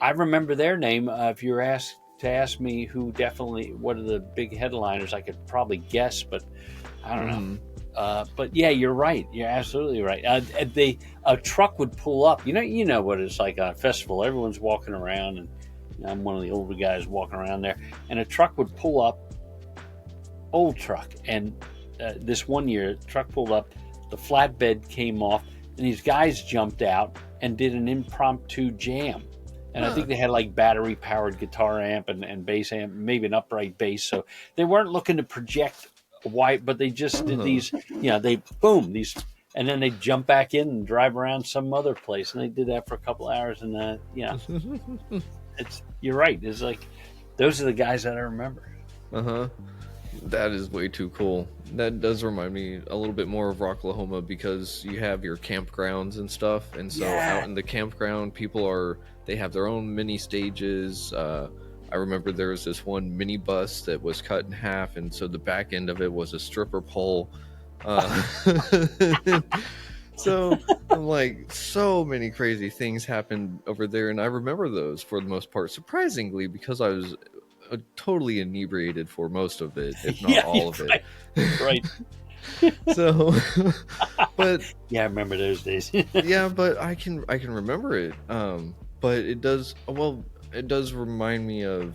I remember their name. If you were asked to ask me what are the big headliners, I could probably guess, but I don't know. But yeah, you're right. You're absolutely right. A truck would pull up. You know what it's like on a festival. Everyone's walking around, and I'm one of the older guys walking around there, and a truck would pull up, old truck. And this one year, the truck pulled up, the flatbed came off, and these guys jumped out and did an impromptu jam. And I think they had like battery powered guitar amp and bass amp, maybe an upright bass. So they weren't looking to project white, but they just did these, they boom, these, and then they jump back in and drive around some other place. And they did that for a couple hours. And you're right. It's like, those are the guys that I remember. That is way too cool. That does remind me a little bit more of Rocklahoma, because you have your campgrounds and stuff, and so out in the campground, they have their own mini stages. I remember there was this one mini bus that was cut in half, and so the back end of it was a stripper pole. So I'm like, so many crazy things happened over there, and I remember those for the most part, surprisingly, because I was totally inebriated for most of it, if not all of it. Right. So, but I remember those days. But I can remember it. But it does remind me of.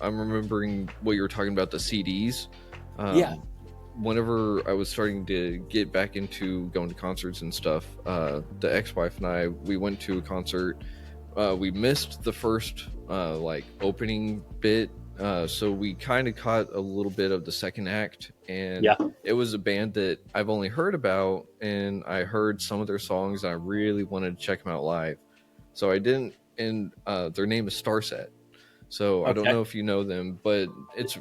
I'm remembering what you were talking about, the CDs. Whenever I was starting to get back into going to concerts and stuff, the ex-wife and I, we went to a concert. We missed the first opening bit, so we kind of caught a little bit of the second act, and it was a band that I've only heard about, and I heard some of their songs, and I really wanted to check them out live. So I didn't, and their name is Starset. So I don't know if you know them, but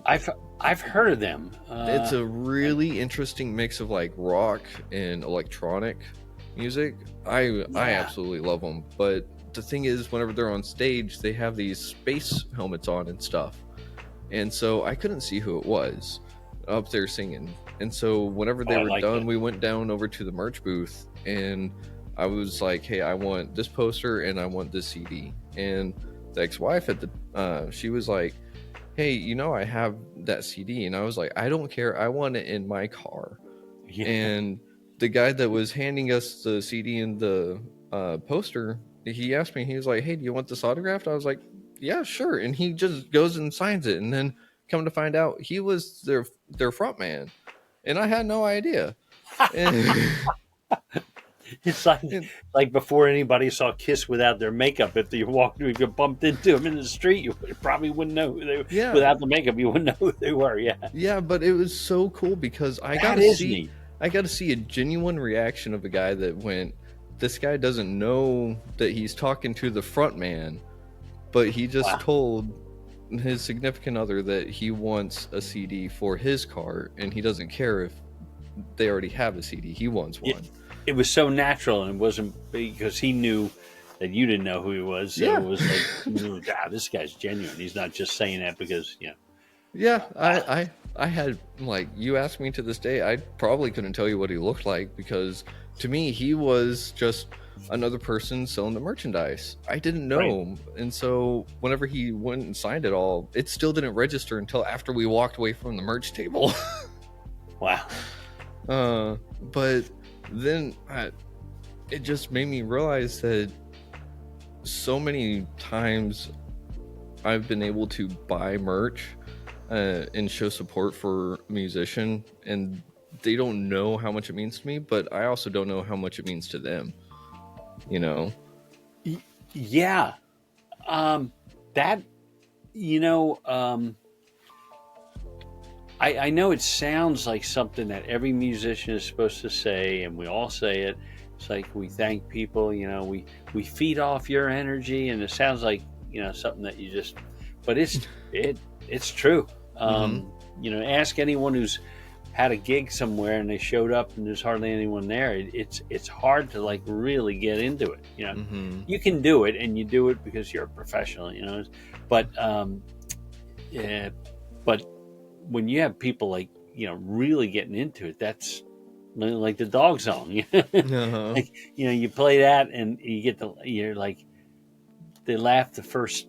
I've heard of them. It's a really interesting mix of like rock and electronic music. I absolutely love them, but the thing is, whenever they're on stage, they have these space helmets on and stuff, and so I couldn't see who it was up there singing. And so whenever they were done, we went down over to the merch booth, and I was like, hey, I want this poster and I want this CD. And the ex-wife she was like, hey, I have that CD. And I was like, I don't care, I want it in my car. And the guy that was handing us the CD and the poster, he asked me, he was like, hey, do you want this autographed? I was like, yeah, sure. And he just goes and signs it, and then come to find out, he was their front man, and I had no idea. It's like before anybody saw Kiss without their makeup. If you bumped into them in the street, you probably wouldn't know who they were. Yeah. Without the makeup, you wouldn't know who they were. Yeah, but it was so cool, because I got to see a genuine reaction of a guy that went, this guy doesn't know that he's talking to the front man, but he just told his significant other that he wants a CD for his car, and he doesn't care if they already have a CD. He wants one. It was so natural, and it wasn't because he knew that you didn't know who he was. So it was like, this guy's genuine. He's not just saying that because, Yeah, I had, like, you ask me to this day, I probably couldn't tell you what he looked like, because to me, he was just another person selling the merchandise. I didn't know him. And so whenever he went and signed it all, it still didn't register until after we walked away from the merch table. Wow. But then it just made me realize that so many times I've been able to buy merch and show support for a musician, and they don't know how much it means to me, but I also don't know how much it means to them. Yeah. I know it sounds like something that every musician is supposed to say, and we all say it. It's like, we thank people, we feed off your energy, and it sounds like, something that you just, but it's true. Ask anyone who's had a gig somewhere and they showed up and there's hardly anyone there. It's hard to like really get into it. You can do it, and you do it because you're a professional, but when you have people like, really getting into it, that's like the dog song. Like, you play that and you're like, they laugh the first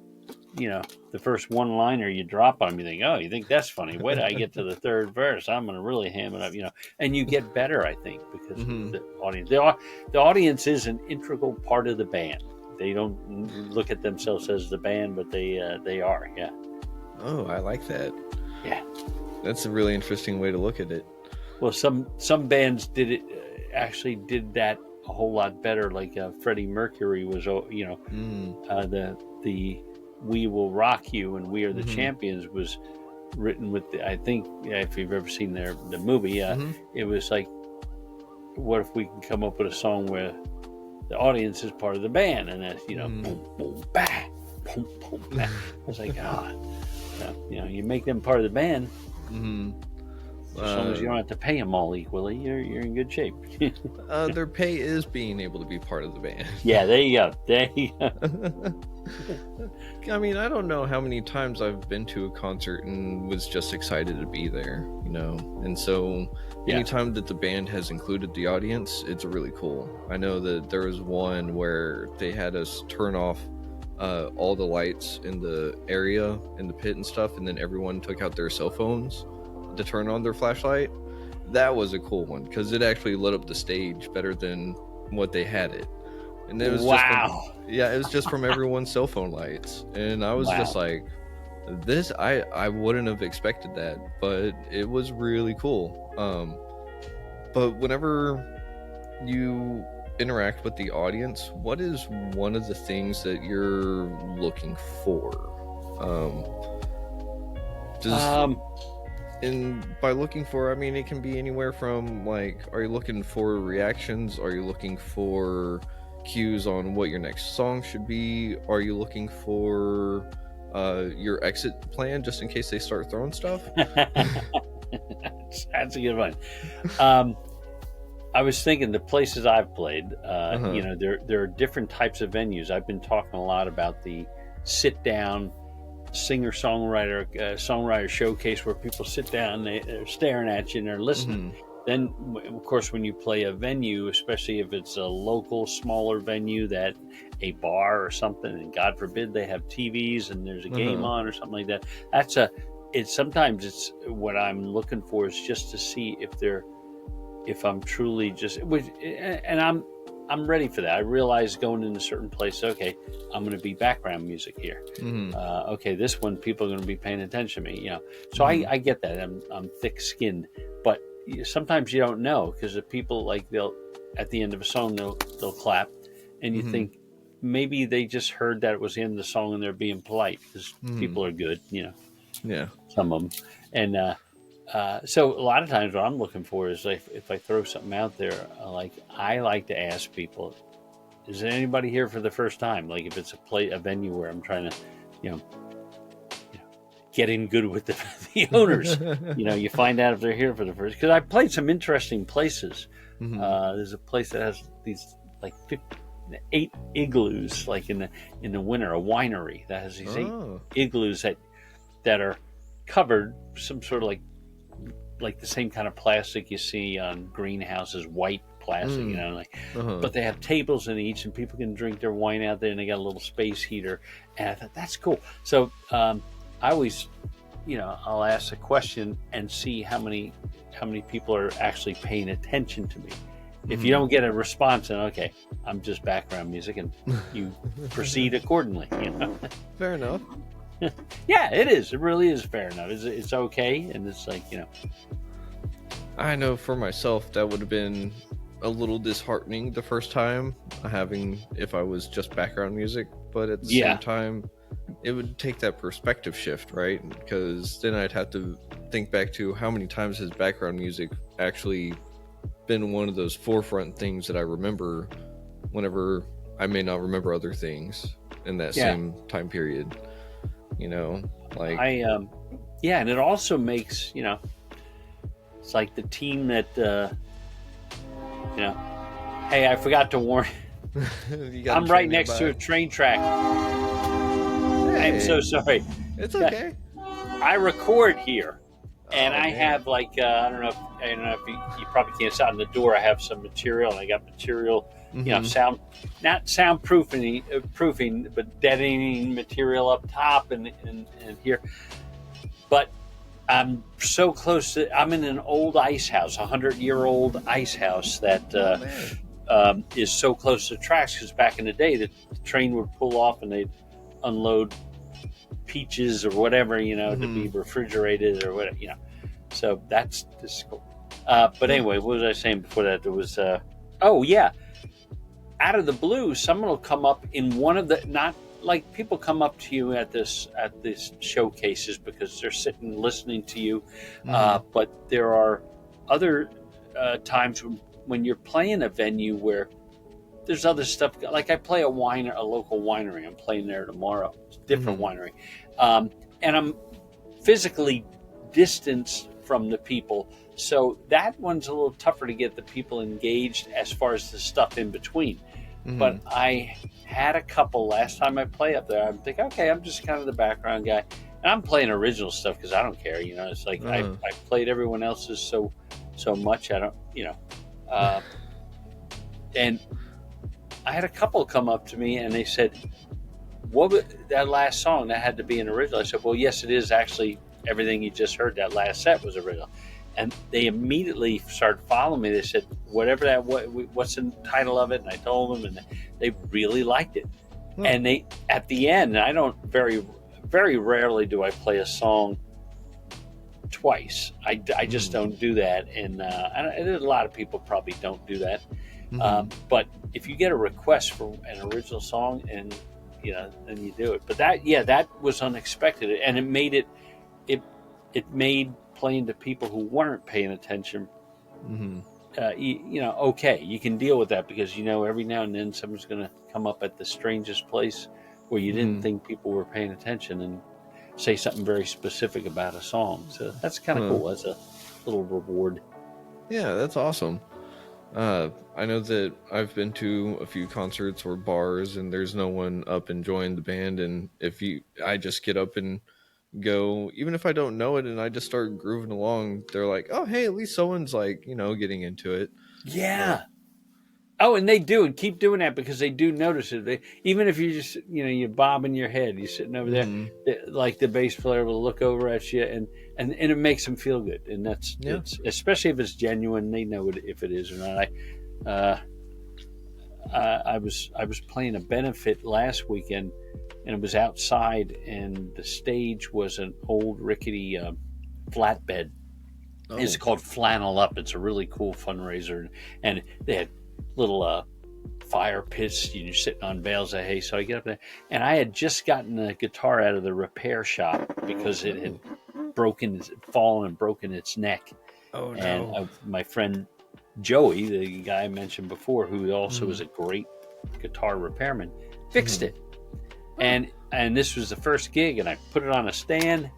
one liner you drop on them. You think, oh, you think that's funny? Wait till I get to the third verse, I'm going to really ham it up, and you get better, I think, because the audience, the audience is an integral part of the band. They don't look at themselves as the band, but they are. Yeah. Oh, I like that. Yeah. That's a really interesting way to look at it. Well, some bands did that a whole lot better. Like Freddie Mercury was, the "We Will Rock You" and "We Are the Champions" was written with I think if you've ever seen the movie, it was like, what if we can come up with a song where the audience is part of the band, and that's boom boom bah, boom boom bah. I was like, you make them part of the band. As long as you don't have to pay them all equally, you're in good shape. Their pay is being able to be part of the band. Yeah, there you go. I mean, I don't know how many times I've been to a concert and was just excited to be there, and so anytime that the band has included the audience, it's really cool. I know that there was one where they had us turn off all the lights in the area, in the pit and stuff, and then everyone took out their cell phones to turn on their flashlight. That was a cool one because it actually lit up the stage better than what they had it. And it was it was just from everyone's cell phone lights. And I was just like, this, I wouldn't have expected that, but it was really cool. But whenever you interact with the audience, what is one of the things that you're looking for? And by looking for, I mean, it can be anywhere from, like, are you looking for reactions? Are you looking for cues on what your next song should be? Are you looking for your exit plan just in case they start throwing stuff? That's a good one. I was thinking the places I've played, there are different types of venues. I've been talking a lot about the sit-down singer-songwriter showcase where people sit down, they're staring at you and they're listening. Then, of course, when you play a venue, especially if it's a local, smaller venue, that a bar or something, and God forbid they have TVs and there's a game on or something like that. Sometimes it's what I'm looking for is just to see if I'm truly and I'm ready for that. I realize going into certain places, okay, I'm going to be background music here. Okay, this one people are going to be paying attention to me. So I get that. I'm thick-skinned, but sometimes you don't know because the people, like, they'll at the end of a song they'll clap, and you think maybe they just heard that it was the end of the song and they're being polite because people are good, some of them, and so a lot of times what I'm looking for is, like, if I throw something out there, I like to ask people, is there anybody here for the first time? Like, if it's a venue where I'm trying to, get in good with the owners, you find out if they're here for the first. Because I played some interesting places. There's a place that has these 8 igloos, like in the winter, a winery that has these 8 igloos that are covered some sort of like the same kind of plastic you see on greenhouses, white plastic, but they have tables in each and people can drink their wine out there, and they got a little space heater, and I thought that's cool. So I always, I'll ask a question and see how many people are actually paying attention to me. If you don't get a response, then okay, I'm just background music, and you proceed accordingly. Fair enough. Yeah, it is. It really is fair enough. It's okay, and it's like, I know for myself that would have been a little disheartening the first time if I was just background music, but at the same time, it would take that perspective shift, right? Because then I'd have to think back to how many times has background music actually been one of those forefront things that I remember whenever I may not remember other things in that same time period. And it also makes, it's like the team that, hey, I forgot to warn you. I'm right next to a train track. Hey. I'm so sorry. It's okay. I record here, and I have I don't know if you probably can't see on the door. I have some material, and I got material, not proofing, but deadening material up top and here. But I'm so close to. I'm in an old ice house, 100-year-old ice house that is so close to tracks. Because back in the day, the train would pull off and they'd unload peaches or whatever, to be refrigerated or whatever, So that's cool. But anyway, what was I saying before that? There was, out of the blue, someone will come up in one of the, not like people come up to you at this showcases because they're sitting listening to you, but there are other times when you're playing a venue where there's other stuff. Like I play a local winery. I'm playing there tomorrow. It's a different winery, and I'm physically distanced from the people. So that one's a little tougher to get the people engaged as far as the stuff in between. But I had a couple last time I play up there. I'm thinking, okay, I'm just kind of the background guy. And I'm playing original stuff because I don't care. You know, it's like I played everyone else's so much. I don't, you know. And I had a couple come up to me and they said, what was that last song? That had to be an original. I said, well, yes, it is actually. Everything you just heard, that last set was original. And they immediately started following me. They said, whatever that, what's the title of it? And I told them, and they really liked it. And they, at the end, I don't, very, very rarely do I play a song twice. I just don't do that. And a lot of people probably don't do that. But if you get a request for an original song, and you know, then you do it. But that was unexpected, and it made it made playing to people who weren't paying attention, you know, okay, you can deal with that because, you know, every now and then someone's going to come up at the strangest place where you didn't think people were paying attention and say something very specific about a song. So that's kind of cool as a little reward. Yeah, that's awesome. I know that I've been to a few concerts or bars and there's no one up enjoying the band, and I just get up and go, even if I don't know it, and I just start grooving along, they're like, oh, hey, at least someone's like, you know, getting into it. Yeah. Oh, and they do, and keep doing that because they do notice it. Even if you just, you know, you're bobbing your head, you're sitting over there, like the bass player will look over at you, and it makes them feel good. And that's, it's, especially if it's genuine, they know it, if it is or not. I was playing a benefit last weekend, and it was outside, and the stage was an old rickety flatbed. It's called Flannel Up. It's a really cool fundraiser, and they had little fire pits. You're sitting on bales of hay. So I get up there, and I had just gotten the guitar out of the repair shop because it had fallen and broken its neck. Oh no! And my friend Joey, the guy I mentioned before, who also was a great guitar repairman, fixed it. And this was the first gig, and I put it on a stand,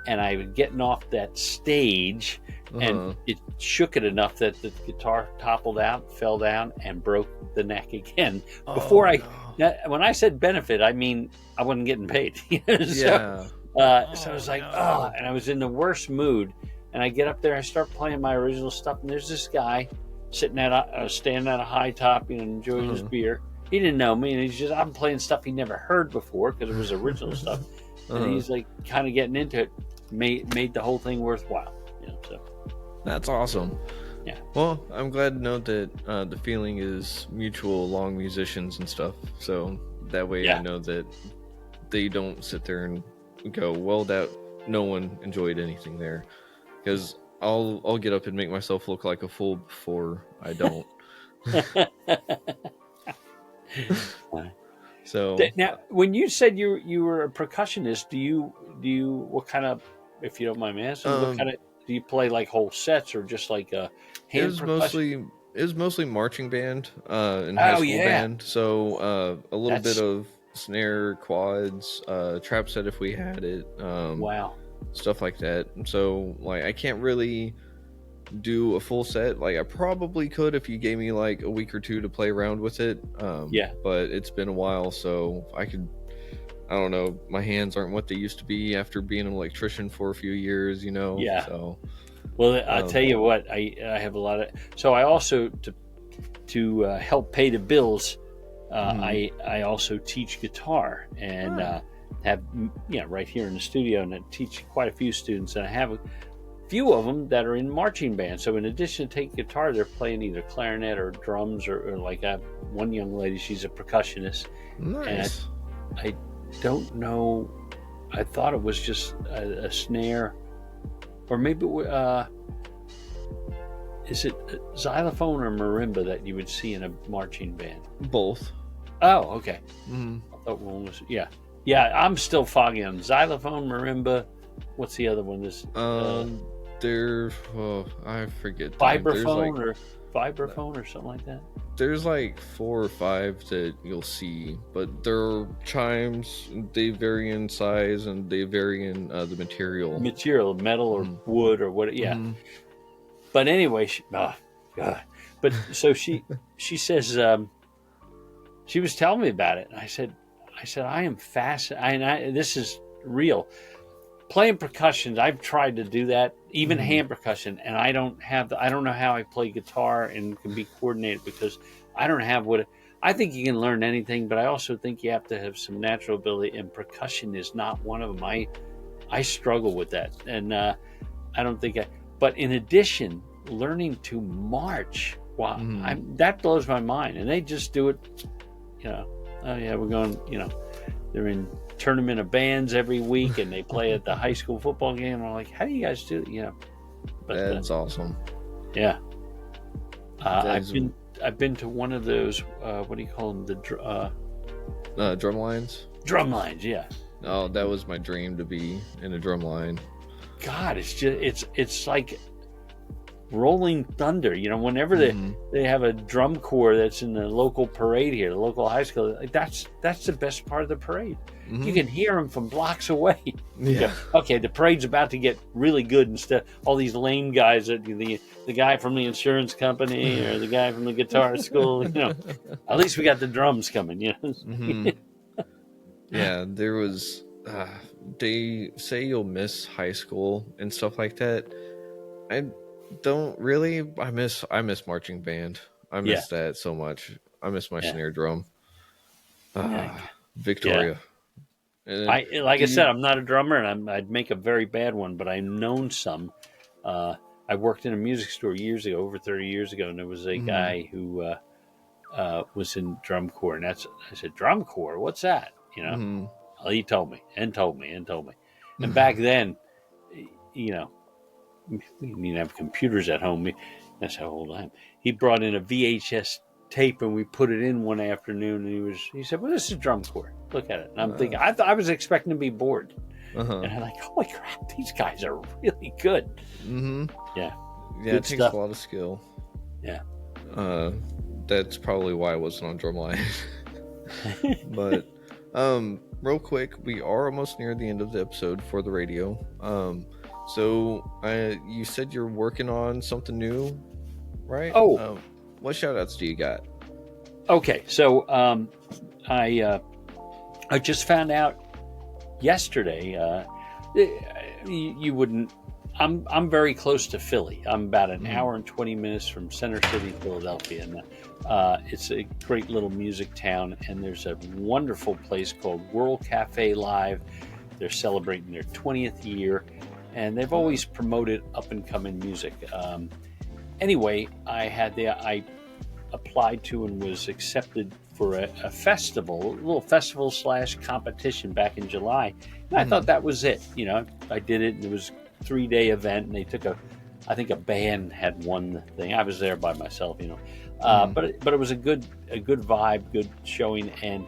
and I was getting off that stage, and it shook it enough that the guitar toppled out, fell down, and broke the neck again. When I said benefit, I mean I wasn't getting paid. So I was like, and I was in the worst mood. And I get up there, I start playing my original stuff, and there's this guy sitting standing at a high top, you know, enjoying his beer. He didn't know me, and I'm playing stuff he never heard before because it was original stuff. And he's like kind of getting into it, made the whole thing worthwhile. You know, so that's awesome. Yeah. Well, I'm glad to know that the feeling is mutual along musicians and stuff. So that way I know that they don't sit there and go, well, that no one enjoyed anything there. Because I'll get up and make myself look like a fool before I don't. So now, when you said you were a percussionist, do you what kind of, if you don't mind me asking, what kind of, do you play like whole sets or just like a hand percussion? It was mostly marching band and high school band. So a little bit of snare, quads, trap set if we had it. Stuff like that. So like I can't really do a full set. Like I probably could if you gave me like a week or two to play around with it. But it's been a while, so I don't know, my hands aren't what they used to be after being an electrician for a few years, you know. So well, I'll tell you what, I have a lot of, so I also to help pay the bills, I also teach guitar and have right here in the studio, and I teach quite a few students, and I have a few of them that are in marching band. So in addition to taking guitar, they're playing either clarinet or drums or like one young lady, she's a percussionist. Nice. And I don't know, I thought it was just a snare, or maybe is it xylophone or marimba that you would see in a marching band? Both. Oh, okay. Mm-hmm. I thought one was yeah. I'm still foggy on xylophone, marimba. What's the other one? There. Oh, I forget. The name. Vibraphone or something like that. There's like 4 or 5 that you'll see, but their chimes, they vary in size and they vary in the material. Metal or wood or what? Yeah. Mm-hmm. But anyway, God. But so she says she was telling me about it, and I said I am fascinated. This is real. Playing percussion, I've tried to do that, even hand percussion, and I don't know how I play guitar and can be coordinated because I don't have I think you can learn anything, but I also think you have to have some natural ability, and percussion is not one of them. I struggle with that, and I don't think but in addition, learning to march, wow, that blows my mind, and they just do it, oh yeah, we're going, they're in tournament of bands every week, and they play at the high school football game. And I'm like, how do you guys do it? But that's awesome. Yeah. I've been to one of those. What do you call them? The drum lines. Drum lines, yeah. Oh, that was my dream, to be in a drum line. God, it's like rolling thunder. Whenever they have a drum corps that's in the local parade here, the local high school, that's the best part of the parade. You can hear them from blocks away. Yeah. Okay, the parade's about to get really good instead. All these lame guys, the guy from the insurance company or the guy from the guitar school. At least we got the drums coming. Yeah, there was. They say you'll miss high school and stuff like that. I don't really. I miss marching band. I miss that so much. I miss my snare drum. Victoria. Yeah. I said, I'm not a drummer, and I'd make a very bad one, but I've known some. I worked in a music store years ago, over 30 years ago, and there was a guy who was in drum corps, and I said, drum corps? What's that? Well, he told me. And back then, we didn't have computers at home. That's how old I am. He brought in a VHS tape, and we put it in one afternoon, and he said, well, this is drum corps. Look at it. And I'm thinking, I was expecting to be bored. And I'm like, holy crap, these guys are really good. Yeah. Yeah, it takes a lot of skill. Yeah. That's probably why I wasn't on drumline. But real quick, we are almost near the end of the episode for the radio. So you said you're working on something new, right? Oh. What shout-outs do you got? Okay, so I just found out yesterday. You wouldn't. I'm very close to Philly. I'm about an hour and 20 minutes from Center City, Philadelphia, and it's a great little music town. And there's a wonderful place called World Cafe Live. They're celebrating their 20th year, and they've always promoted up and coming music. Anyway, I applied to and was accepted for a festival, a little festival / competition back in July. And I thought that was it. I did it, and it was a 3-day event, and they took I think a band had won the thing. I was there by myself, but it was a good vibe, good showing. And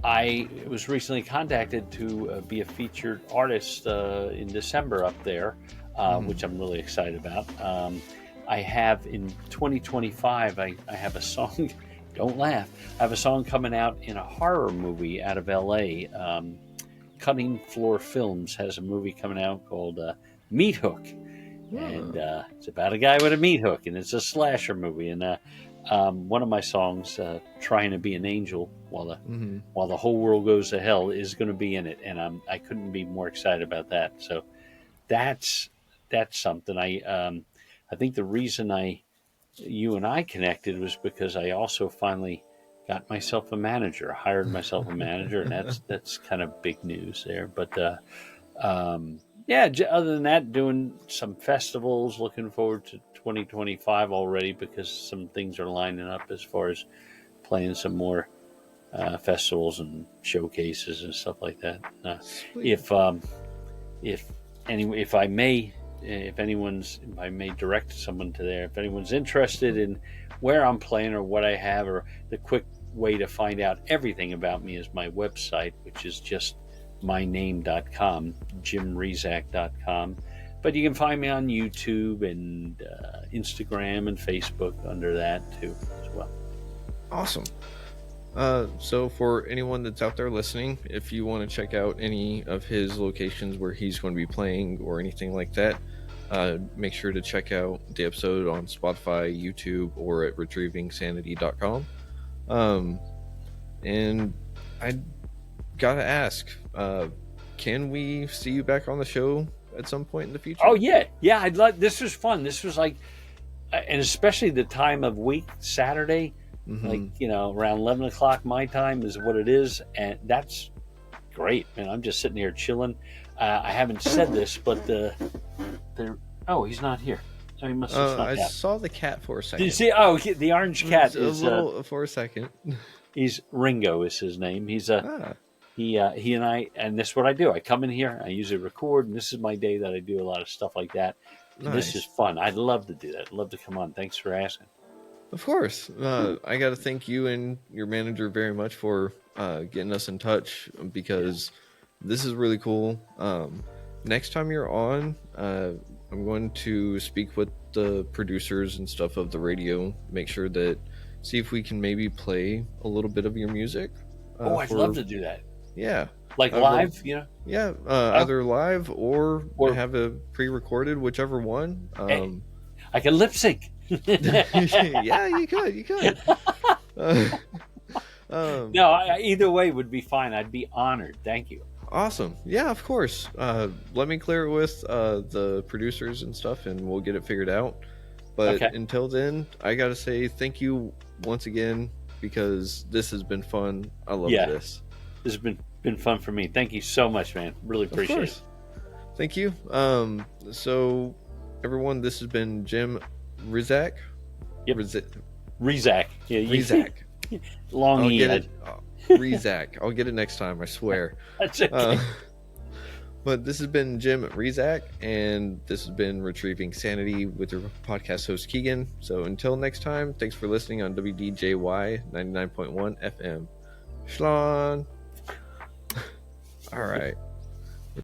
I was recently contacted to be a featured artist in December up there. Which I'm really excited about. I have in 2025, I have a song, don't laugh, I have a song coming out in a horror movie out of LA. Cutting Floor Films has a movie coming out called Meat Hook. And it's about a guy with a meat hook, and it's a slasher movie. And one of my songs, Trying to Be an Angel While the Whole World Goes to Hell, is going to be in it. And I couldn't be more excited about that. So that's something. I think the reason you and I connected was because I also finally got myself a manager, hired myself a manager, and that's kind of big news there. But other than that, doing some festivals, looking forward to 2025 already because some things are lining up as far as playing some more festivals and showcases and stuff like that. If I may if anyone's, I may direct someone to there. If anyone's interested in where I'm playing or what I have, or the quick way to find out everything about me is my website, which is just myname.com, jimrezac.com. But you can find me on YouTube and Instagram and Facebook under that too as well. Awesome. So for anyone that's out there listening, if you want to check out any of his locations where he's going to be playing or anything like that, make sure to check out the episode on Spotify, YouTube, or at retrievingsanity.com. And I gotta ask, can we see you back on the show at some point in the future? Oh yeah, I'd love. This was fun. This was like, and especially the time of week, Saturday. Like, around 11 o'clock my time is what it is, and that's great, man. I'm just sitting here chilling. I haven't said this, but he's not here. So he must have snuck out. Saw the cat for a second. Did you see? Oh, the orange cat is for a second. He's Ringo is his name. He's he and I, and this is what I do. I come in here, I usually record, and this is my day that I do a lot of stuff like that. Nice. This is fun. I'd love to do that. I'd love to come on. Thanks for asking. Of course. I got to thank you and your manager very much for getting us in touch, because this is really cool. Next time you're on, I'm going to speak with the producers and stuff of the radio, see if we can maybe play a little bit of your music. I'd love to do that. Yeah. Like live, Yeah, either live or have a pre-recorded, whichever one. I can lip sync. Yeah, you could. No, either way would be fine. I'd be honored. Thank you. Awesome. Yeah, of course. Let me clear it with the producers and stuff, and we'll get it figured out. But until then, I gotta say thank you once again, because this has been fun. I love this. This has been fun for me. Thank you so much, man. Really appreciate it. Thank you. So everyone, this has been Jim Rezac. Yep. Rezac. Yeah, Rezac. Long E. Rezac. I'll get it next time, I swear. That's okay. But this has been Jim Rezac, and this has been Retrieving Sanity with your podcast host Keegan. So until next time, thanks for listening on WDJY 99.1 FM. Shlon. All right.